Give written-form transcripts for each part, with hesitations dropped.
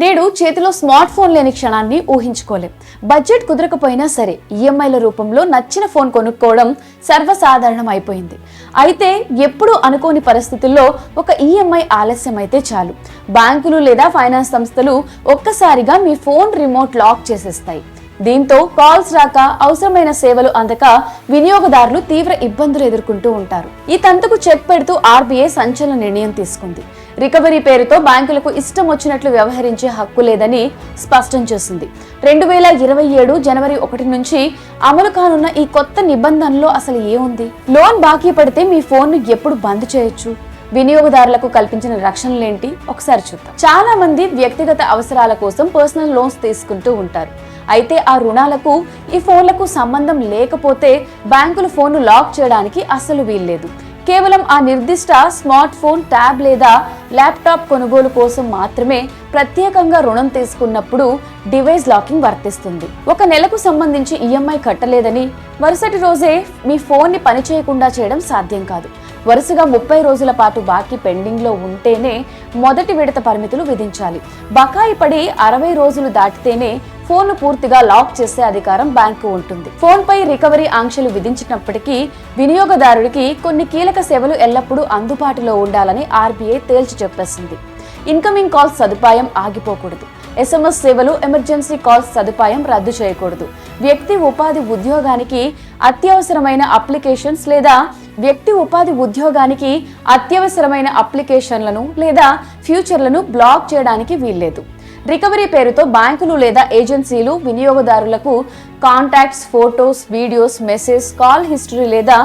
నేడు చేతిలో smart phone లేని క్షణాన్ని ఊహించుకోలేం. బడ్జెట్ కుదరకపోయినా సరే ఈఎంఐల రూపంలో నచ్చిన ఫోన్ కొనుక్కోవడం సర్వసాధారణం అయిపోయింది. అయితే ఎప్పుడు అనుకోని పరిస్థితుల్లో ఒక ఈఎంఐ ఆలస్యం అయితే చాలు, బ్యాంకులు లేదా ఫైనాన్స్ సంస్థలు ఒక్కసారిగా మీ ఫోన్ రిమోట్ లాక్ చేసేస్తాయి. దీంతో కాల్స్ రాక, అవసరమైన సేవలు అందక వినియోగదారులు తీవ్ర ఇబ్బందులు ఎదుర్కొంటూ ఉంటారు. ఈ తంతుకు చెక్ పెడుతూ ఆర్బీఐ సంచలన నిర్ణయం తీసుకుంది. రికవరీ పేరుతో బ్యాంకులకు ఇష్టం వచ్చినట్లు వ్యవహరించే హక్కు లేదని స్పష్టం చేసింది. 2027 జనవరి 1 నుంచి అమలు కానున్న ఈ కొత్త నిబంధనలో అసలు ఏముంది? లోన్ బాకీ పడితే మీ ఫోన్ ను ఎప్పుడు బంద్ చేయొచ్చు? వినియోగదారులకు కల్పించిన రక్షణలేంటి? ఒకసారి చూద్దాం. చాలా మంది వ్యక్తిగత అవసరాల కోసం పర్సనల్ లోన్స్ తీసుకుంటూ ఉంటారు. అయితే ఆ రుణాలకు ఈ ఫోన్లకు సంబంధం లేకపోతే బ్యాంకులు ఫోన్ను లాక్ చేయడానికి అస్సలు వీల్లేదు. కేవలం ఆ నిర్దిష్ట స్మార్ట్ ఫోన్, ట్యాబ్ లేదా ల్యాప్టాప్ కొనుగోలు కోసం మాత్రమే ప్రత్యేకంగా రుణం తీసుకున్నప్పుడు డివైస్ లాకింగ్ వర్తిస్తుంది. ఒక నెలకు సంబంధించి ఈఎంఐ కట్టలేదని మరుసటి రోజే మీ ఫోన్ ని పనిచేయకుండా చేయడం సాధ్యం కాదు. వరుసగా 30 రోజుల పాటు బాకీ పెండింగ్ లో ఉంటేనే మొదటి విడత పరిమితులు విధించాలి. బకాయి పడి 60 రోజులు దాటితేనే ఫోన్ పూర్తిగా లాక్ చేసే అధికారం బ్యాంకు ఉంటుంది. ఫోన్ పై రికవరీ ఆంక్షలు విధించినప్పటికీ వినియోగదారుడికి కొన్ని కీలక సేవలు ఎల్లప్పుడూ అందుబాటులో ఉండాలని ఆర్బీఐ తేల్చి చెప్పేసింది. ఇన్కమింగ్ కాల్స్ సదుపాయం ఆగిపోకూడదు. ఎస్ఎంఎస్ సేవలు, ఎమర్జెన్సీ కాల్స్ సదుపాయం రద్దు చేయకూడదు. వ్యక్తి ఉపాధి ఉద్యోగానికి అత్యవసరమైన అప్లికేషన్లను లేదా ఫ్యూచర్లను బ్లాక్ చేయడానికి వీల్లేదు. రికవరీ పేరుతో బ్యాంకులు లేదా ఏజెన్సీలు వినియోగదారులకు contacts, photos, videos, message, call history లేదా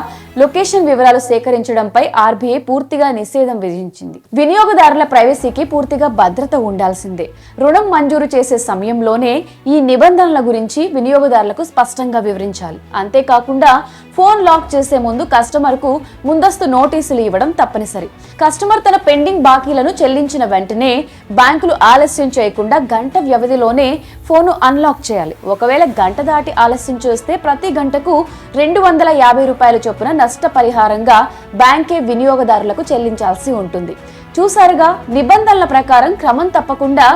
లొకేషన్ వివరాలు సేకరించడంపై ఆర్బీఐ పూర్తిగా నిషేధం విధించింది. వినియోగదారుల ప్రైవసీకి పూర్తిగా భద్రత ఉండాల్సిందే. రుణం మంజూరు చేసే సమయంలోనే ఈ నిబంధనల గురించి వినియోగదారులకు స్పష్టంగా వివరించాలి. అంతేకాకుండా ఫోన్ లాక్ చేసే ముందు కస్టమర్ కు ముందస్తు నోటీసులు ఇవ్వడం తప్పనిసరి. కస్టమర్ తన పెండింగ్ బాకీలను చెల్లించిన వెంటనే బ్యాంకులు ఆలస్యం చేయకుండా గంట వ్యవధిలోనే ఫోన్ అన్లాక్ చేయాలి. ఒకవేళ గంట దాటి ఆలస్యం చేస్తే ప్రతి గంటకు 250 రూపాయల చొప్పున నష్టపరిహారంగా బ్యాంకే వినియోగదారులకు చెల్లించాల్సి ఉంటుంది. చూసారుగా, నిబంధనల ప్రకారం క్రమం తప్పకుండా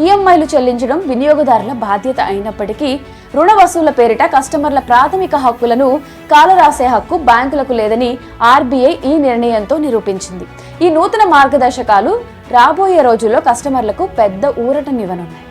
ఈఎంఐలు చెల్లించడం వినియోగదారుల బాధ్యత అయినప్పటికీ రుణ వసూళ్ల పేరిట కస్టమర్ల ప్రాథమిక హక్కులను కాలరాసే హక్కు బ్యాంకులకు లేదని ఆర్బీఐ ఈ నిర్ణయంతో నిరూపించింది. ఈ నూతన మార్గదర్శకాలు రాబోయే రోజుల్లో కస్టమర్లకు పెద్ద ఊరటనివ్వనున్నాయి.